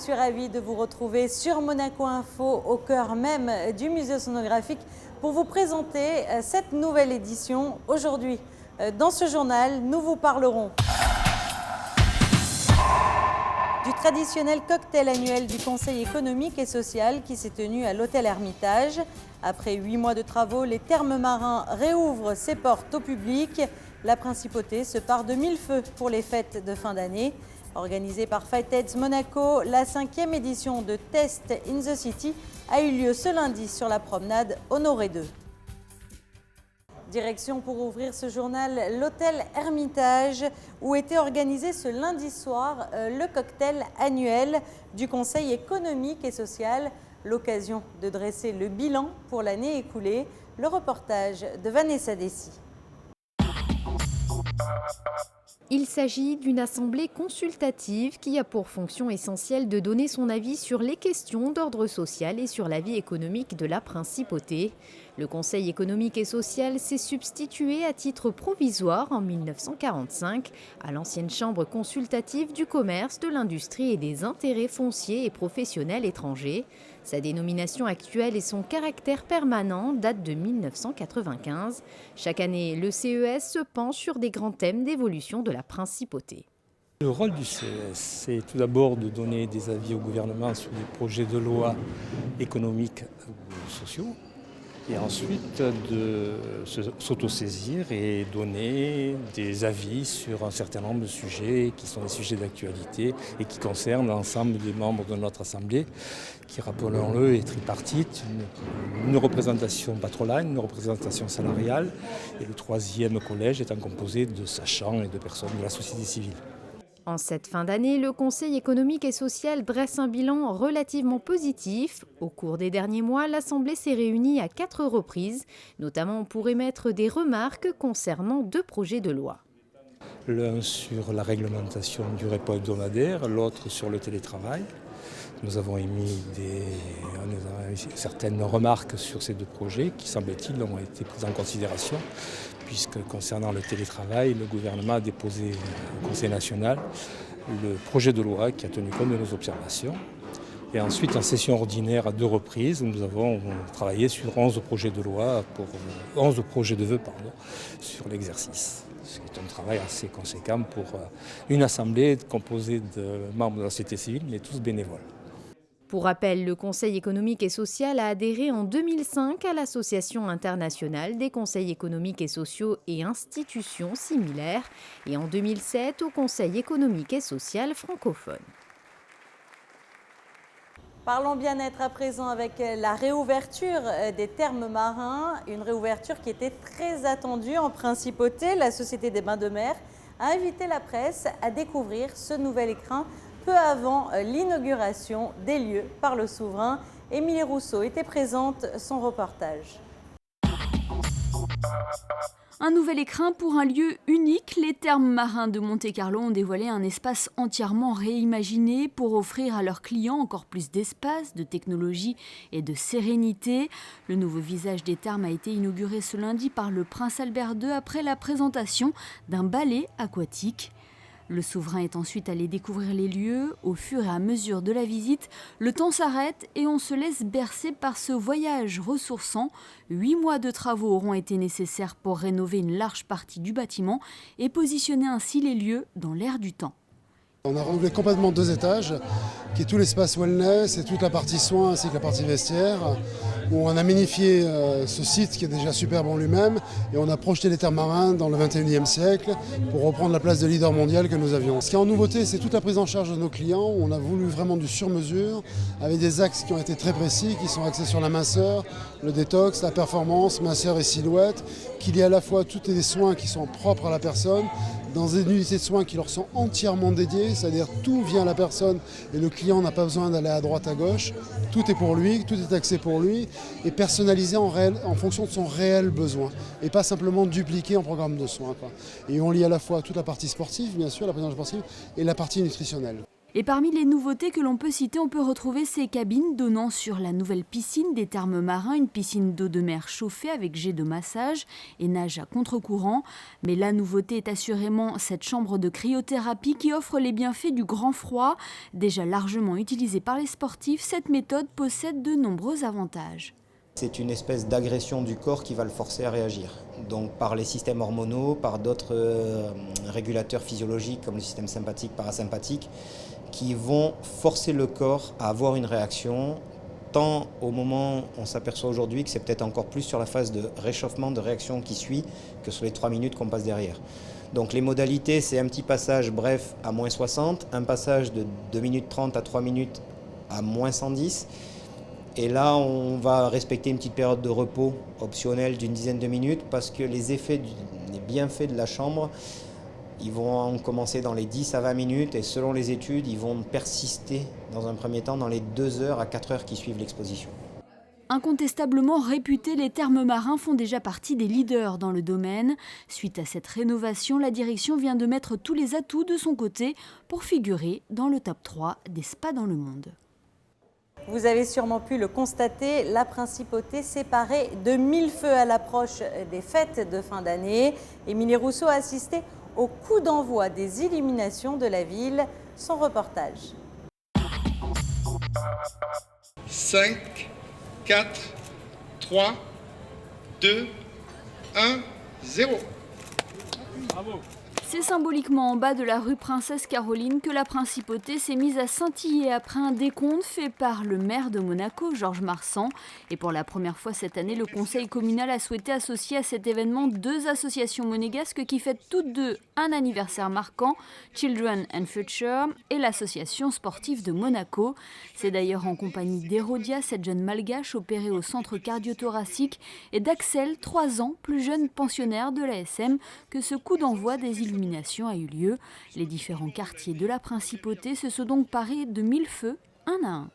suis ravie de vous retrouver sur Monaco Info, au cœur même du musée océanographique, pour vous présenter cette nouvelle édition. Aujourd'hui, dans ce journal, nous vous parlerons du traditionnel cocktail annuel du Conseil économique et social qui s'est tenu à l'hôtel Hermitage. Après 8 mois de travaux, les thermes marins réouvrent ses portes au public. La principauté se part de mille feux pour les fêtes de fin d'année. Organisée par Fighteds Monaco, la 5e édition de Test in the City a eu lieu ce lundi sur la promenade Honoré II. Direction pour ouvrir ce journal l'hôtel Hermitage où était organisé ce lundi soir le cocktail annuel du Conseil économique et social. L'occasion de dresser le bilan pour l'année écoulée. Le reportage de Vanessa Dessy. Il s'agit d'une assemblée consultative qui a pour fonction essentielle de donner son avis sur les questions d'ordre social et sur la vie économique de la principauté. Le Conseil économique et social s'est substitué à titre provisoire en 1945 à l'ancienne chambre consultative du commerce, de l'industrie et des intérêts fonciers et professionnels étrangers. Sa dénomination actuelle et son caractère permanent datent de 1995. Chaque année, le CES se penche sur des grands thèmes d'évolution de la principauté. Le rôle du CES, c'est tout d'abord de donner des avis au gouvernement sur des projets de loi économiques ou sociaux, et ensuite de s'autosaisir et donner des avis sur un certain nombre de sujets qui sont des sujets d'actualité et qui concernent l'ensemble des membres de notre Assemblée, qui, rappelons-le, est tripartite, une représentation patronale, une représentation salariale, et le 3e collège étant composé de sachants et de personnes de la société civile. En cette fin d'année, le Conseil économique et social dresse un bilan relativement positif. Au cours des derniers mois, l'Assemblée s'est réunie à 4 reprises, notamment pour émettre des remarques concernant 2 projets de loi. L'un sur la réglementation du repos hebdomadaire, l'autre sur le télétravail. Nous avons émis certaines remarques sur ces 2 projets qui, semble-t-il, ont été prises en considération, puisque concernant le télétravail, le gouvernement a déposé au Conseil national le projet de loi qui a tenu compte de nos observations. Et ensuite, en session ordinaire à 2 reprises, nous avons travaillé sur 11 projets de loi, 11 projets de vœux sur l'exercice. Ce qui est un travail assez conséquent pour une assemblée composée de membres de la société civile, mais tous bénévoles. Pour rappel, le Conseil économique et social a adhéré en 2005 à l'Association internationale des conseils économiques et sociaux et institutions similaires et en 2007 au Conseil économique et social francophone. Parlons bien-être à présent avec la réouverture des thermes marins, une réouverture qui était très attendue en principauté. La Société des bains de mer a invité la presse à découvrir ce nouvel écrin peu avant l'inauguration des lieux par le souverain. Émilie Rousseau était présente, son reportage. Un nouvel écrin pour un lieu unique. Les thermes marins de Monte-Carlo ont dévoilé un espace entièrement réimaginé pour offrir à leurs clients encore plus d'espace, de technologie et de sérénité. Le nouveau visage des thermes a été inauguré ce lundi par le prince Albert II après la présentation d'un ballet aquatique. Le souverain est ensuite allé découvrir les lieux. Au fur et à mesure de la visite, le temps s'arrête et on se laisse bercer par ce voyage ressourçant. 8 mois de travaux auront été nécessaires pour rénover une large partie du bâtiment et positionner ainsi les lieux dans l'air du temps. On a renouvelé complètement 2 étages, qui est tout l'espace wellness et toute la partie soins ainsi que la partie vestiaire, où on a magnifié ce site qui est déjà superbe en lui-même et on a projeté les thermes marins dans le 21e siècle pour reprendre la place de leader mondial que nous avions. Ce qui est en nouveauté, c'est toute la prise en charge de nos clients. On a voulu vraiment du sur-mesure avec des axes qui ont été très précis, qui sont axés sur la minceur, le détox, la performance, minceur et silhouette, qu'il y a à la fois tous les soins qui sont propres à la personne, dans des unités de soins qui leur sont entièrement dédiées, c'est-à-dire tout vient à la personne et le client n'a pas besoin d'aller à droite, à gauche. Tout est pour lui, tout est axé pour lui et personnalisé en fonction de son réel besoin et pas simplement dupliqué en programme de soins. Et on lie à la fois toute la partie sportive, bien sûr, la prise en charge sportive et la partie nutritionnelle. Et parmi les nouveautés que l'on peut citer, on peut retrouver ces cabines donnant sur la nouvelle piscine des Thermes Marins, une piscine d'eau de mer chauffée avec jet de massage et nage à contre-courant. Mais la nouveauté est assurément cette chambre de cryothérapie qui offre les bienfaits du grand froid. Déjà largement utilisée par les sportifs, cette méthode possède de nombreux avantages. C'est une espèce d'agression du corps qui va le forcer à réagir. Donc par les systèmes hormonaux, par d'autres régulateurs physiologiques comme le système sympathique, parasympathique, qui vont forcer le corps à avoir une réaction, tant au moment où on s'aperçoit aujourd'hui que c'est peut-être encore plus sur la phase de réchauffement, de réaction qui suit, que sur les 3 minutes qu'on passe derrière. Donc les modalités, c'est un petit passage bref à moins 60, un passage de 2 minutes 30 à 3 minutes à moins 110. Et là, on va respecter une petite période de repos optionnelle d'une dizaine de minutes parce que les effets, les bienfaits de la chambre, ils vont commencer dans les 10 à 20 minutes et selon les études, ils vont persister dans un premier temps dans les 2 heures à 4 heures qui suivent l'exposition. Incontestablement réputés, les Thermes Marins font déjà partie des leaders dans le domaine. Suite à cette rénovation, la direction vient de mettre tous les atouts de son côté pour figurer dans le top 3 des spas dans le monde. Vous avez sûrement pu le constater, la Principauté s'est parée de 1000 feux à l'approche des fêtes de fin d'année. Émilie Rousseau a assisté au coup d'envoi des illuminations de la ville. Son reportage. 5, 4, 3, 2, 1, 0. Bravo. C'est symboliquement en bas de la rue Princesse Caroline que la Principauté s'est mise à scintiller après un décompte fait par le maire de Monaco, Georges Marsan. Et pour la première fois cette année, le conseil communal a souhaité associer à cet événement 2 associations monégasques qui fêtent toutes deux un anniversaire marquant, Children and Future et l'association sportive de Monaco. C'est d'ailleurs en compagnie d'Hérodia, cette jeune malgache opérée au centre cardio-thoracique, et d'Axel, 3 ans, plus jeune pensionnaire de l'ASM, que ce coup d'envoi des illuminations a eu lieu. Les différents quartiers de la Principauté se sont donc parés de 1000 feux, un à un.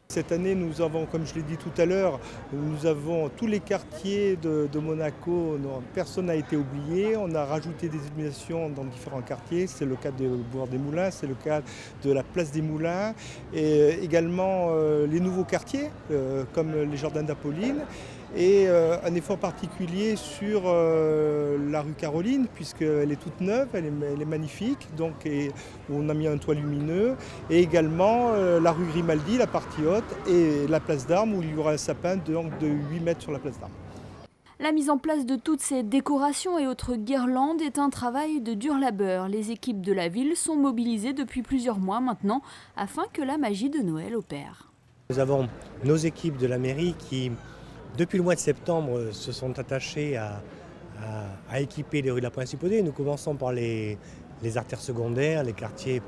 Cette année, nous avons, comme je l'ai dit tout à l'heure, nous avons tous les quartiers de Monaco, personne n'a été oublié. On a rajouté des illuminations dans différents quartiers. C'est le cas de Boulevard des Moulins, c'est le cas de la Place des Moulins et également les nouveaux quartiers comme les Jardins d'Apolline. Et un effort particulier sur la rue Caroline, puisqu'elle est toute neuve, elle est magnifique, donc on a mis un toit lumineux, et également la rue Grimaldi, la partie haute, et la place d'Armes, où il y aura un sapin de 8 mètres sur la place d'Armes. La mise en place de toutes ces décorations et autres guirlandes est un travail de dur labeur. Les équipes de la ville sont mobilisées depuis plusieurs mois maintenant, afin que la magie de Noël opère. Nous avons nos équipes de la mairie qui, depuis le mois de septembre, se sont attachés à équiper les rues de la Principauté. Nous commençons par les artères secondaires, les quartiers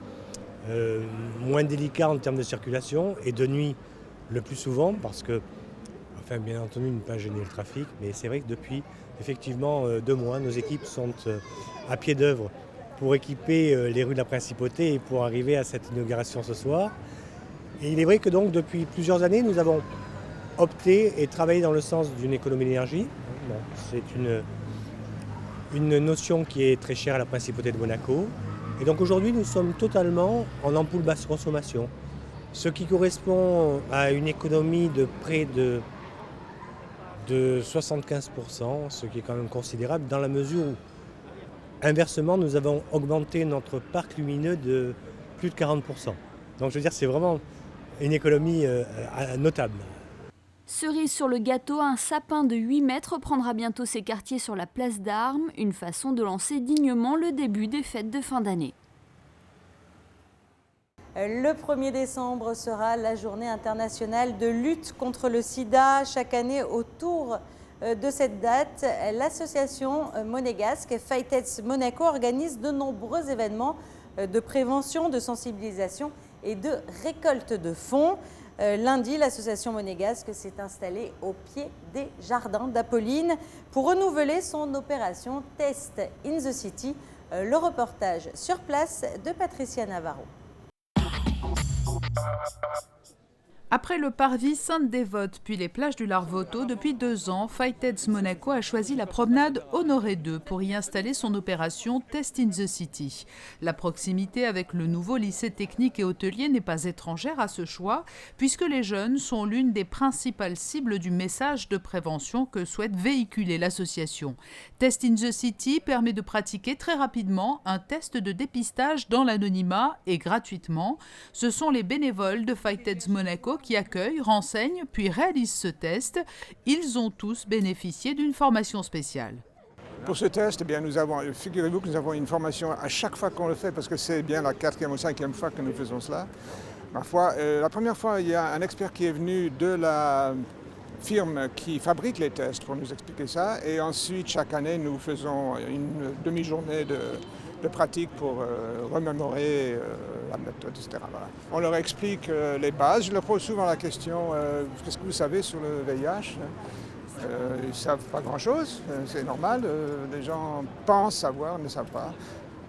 moins délicats en termes de circulation et de nuit le plus souvent parce que, enfin bien entendu, ne pas gêner le trafic. Mais c'est vrai que depuis effectivement 2 mois, nos équipes sont à pied d'œuvre pour équiper les rues de la Principauté et pour arriver à cette inauguration ce soir. Et il est vrai que donc depuis plusieurs années, nous avons opter et travailler dans le sens d'une économie d'énergie. Bon, c'est une notion qui est très chère à la Principauté de Monaco. Et donc aujourd'hui, nous sommes totalement en ampoule basse consommation, ce qui correspond à une économie de près de 75%, ce qui est quand même considérable dans la mesure où, inversement, nous avons augmenté notre parc lumineux de plus de 40%. Donc je veux dire, c'est vraiment une économie notable. Cerise sur le gâteau, un sapin de 8 mètres prendra bientôt ses quartiers sur la place d'Armes, une façon de lancer dignement le début des fêtes de fin d'année. Le 1er décembre sera la journée internationale de lutte contre le sida. Chaque année, autour de cette date, l'association monégasque Fight Monaco organise de nombreux événements de prévention, de sensibilisation et de récolte de fonds. Lundi, l'association monégasque s'est installée au pied des Jardins d'Apolline pour renouveler son opération Test in the City. Le reportage sur place de Patricia Navarro. Après le parvis Sainte-Dévote puis les plages du Larvoto, depuis 2 ans, Fighteds Monaco a choisi la promenade Honoré II pour y installer son opération Test in the City. La proximité avec le nouveau lycée technique et hôtelier n'est pas étrangère à ce choix, puisque les jeunes sont l'une des principales cibles du message de prévention que souhaite véhiculer l'association. Test in the City permet de pratiquer très rapidement un test de dépistage dans l'anonymat et gratuitement. Ce sont les bénévoles de Fighteds Monaco qui accueillent, renseignent puis réalisent ce test. Ils ont tous bénéficié d'une formation spéciale. Pour ce test, figurez-vous que nous avons une formation à chaque fois qu'on le fait, parce que c'est bien la 4e ou 5e fois que nous faisons cela. La première fois, il y a un expert qui est venu de la firme qui fabrique les tests pour nous expliquer ça. Et ensuite, chaque année, nous faisons une demi-journée de pratique pour remémorer la méthode, etc. Voilà. On leur explique les bases. Je leur pose souvent la question qu'est-ce que vous savez sur le VIH? Ils ne savent pas grand-chose, c'est normal. Les gens pensent savoir, ne savent pas.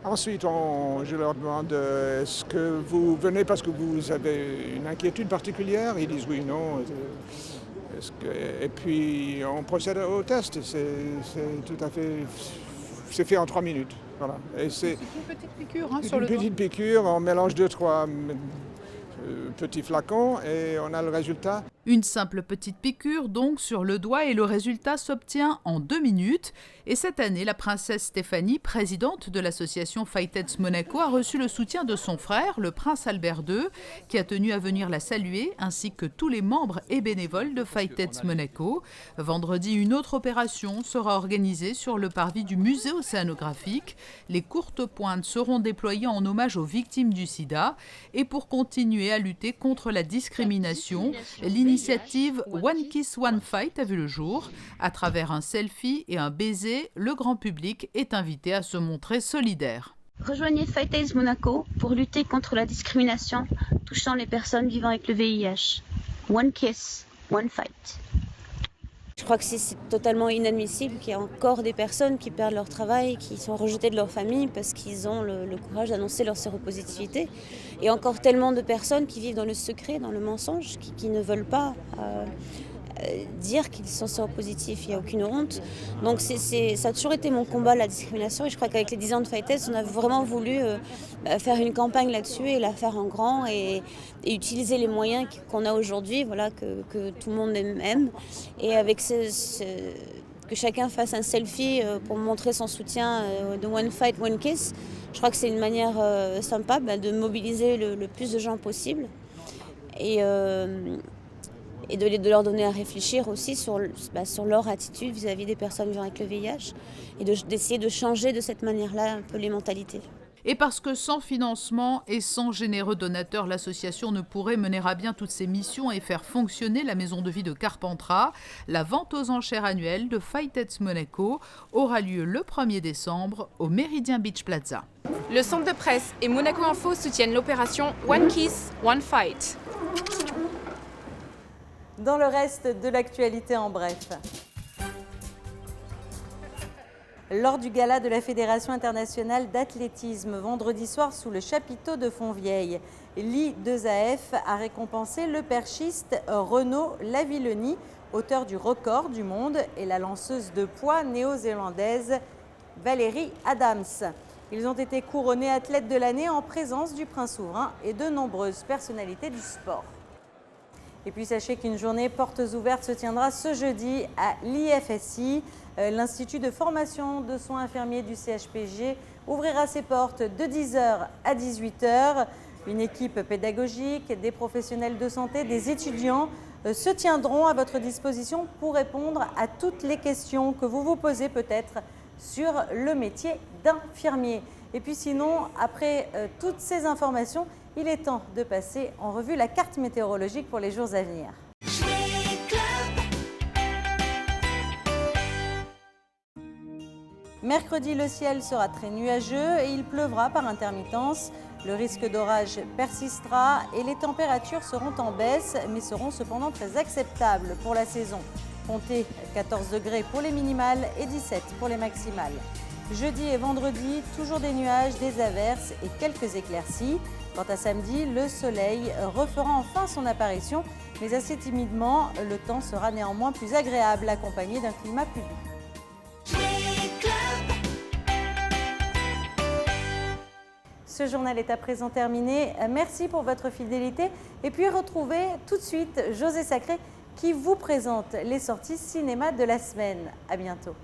Ensuite, je leur demande est-ce que vous venez parce que vous avez une inquiétude particulière? Ils disent oui, non. Et puis on procède au test. C'est tout à fait. C'est fait en 3 minutes. Voilà. Et c'est une petite piqûre sur le dos. Une petite piqûre, on mélange 2-3 petits flacons et on a le résultat. Une simple petite piqûre donc sur le doigt et le résultat s'obtient en 2 minutes. Et cette année, la princesse Stéphanie, présidente de l'association Fighteds Monaco, a reçu le soutien de son frère, le prince Albert II, qui a tenu à venir la saluer, ainsi que tous les membres et bénévoles de Fighteds Monaco. Vendredi, une autre opération sera organisée sur le parvis du musée océanographique. Les courtes pointes seront déployées en hommage aux victimes du sida. Et pour continuer à lutter contre la discrimination, l'initiative One Kiss, One Fight a vu le jour. À travers un selfie et un baiser, le grand public est invité à se montrer solidaire. Rejoignez Fighteds Monaco pour lutter contre la discrimination touchant les personnes vivant avec le VIH. One Kiss, One Fight. Je crois que c'est totalement inadmissible qu'il y ait encore des personnes qui perdent leur travail, qui sont rejetées de leur famille parce qu'ils ont le courage d'annoncer leur séropositivité. Et encore tellement de personnes qui vivent dans le secret, dans le mensonge, qui ne veulent pas dire qu'ils sont séropositifs. Il n'y a aucune honte. Donc ça a toujours été mon combat, la discrimination. Et je crois qu'avec les 10 ans de Fighteds, on a vraiment voulu faire une campagne là-dessus et la faire en grand et utiliser les moyens qu'on a aujourd'hui, voilà, que tout le monde aime. Et avec que chacun fasse un selfie pour montrer son soutien de One Fight, One Kiss, je crois que c'est une manière sympa de mobiliser le plus de gens possible. Et de leur donner à réfléchir aussi sur leur attitude vis-à-vis des personnes vivant avec le VIH et d'essayer de changer de cette manière-là un peu les mentalités. Et parce que sans financement et sans généreux donateurs, l'association ne pourrait mener à bien toutes ses missions et faire fonctionner la maison de vie de Carpentras, la vente aux enchères annuelle de Fighteds Monaco aura lieu le 1er décembre au Méridien Beach Plaza. Le centre de presse et Monaco Info soutiennent l'opération One Kiss, One Fight. Dans le reste de l'actualité en bref. Lors du gala de la Fédération internationale d'athlétisme, vendredi soir sous le chapiteau de Fontvieille, l'I2AF a récompensé le perchiste Renaud Lavillenie, auteur du record du monde, et la lanceuse de poids néo-zélandaise Valérie Adams. Ils ont été couronnés athlètes de l'année en présence du prince souverain et de nombreuses personnalités du sport. Et puis sachez qu'une journée portes ouvertes se tiendra ce jeudi à l'IFSI. L'Institut de formation de soins infirmiers du CHPG ouvrira ses portes de 10h à 18h. Une équipe pédagogique, des professionnels de santé, des étudiants se tiendront à votre disposition pour répondre à toutes les questions que vous vous posez peut-être sur le métier d'infirmier. Et puis sinon, après toutes ces informations, il est temps de passer en revue la carte météorologique pour les jours à venir. Mercredi, le ciel sera très nuageux et il pleuvra par intermittence. Le risque d'orage persistera et les températures seront en baisse, mais seront cependant très acceptables pour la saison. Comptez 14 degrés pour les minimales et 17 pour les maximales. Jeudi et vendredi, toujours des nuages, des averses et quelques éclaircies. Quant à samedi, le soleil refera enfin son apparition, mais assez timidement. Le temps sera néanmoins plus agréable, accompagné d'un climat plus doux. Ce journal est à présent terminé. Merci pour votre fidélité. Et puis retrouvez tout de suite José Sacré qui vous présente les sorties cinéma de la semaine. À bientôt.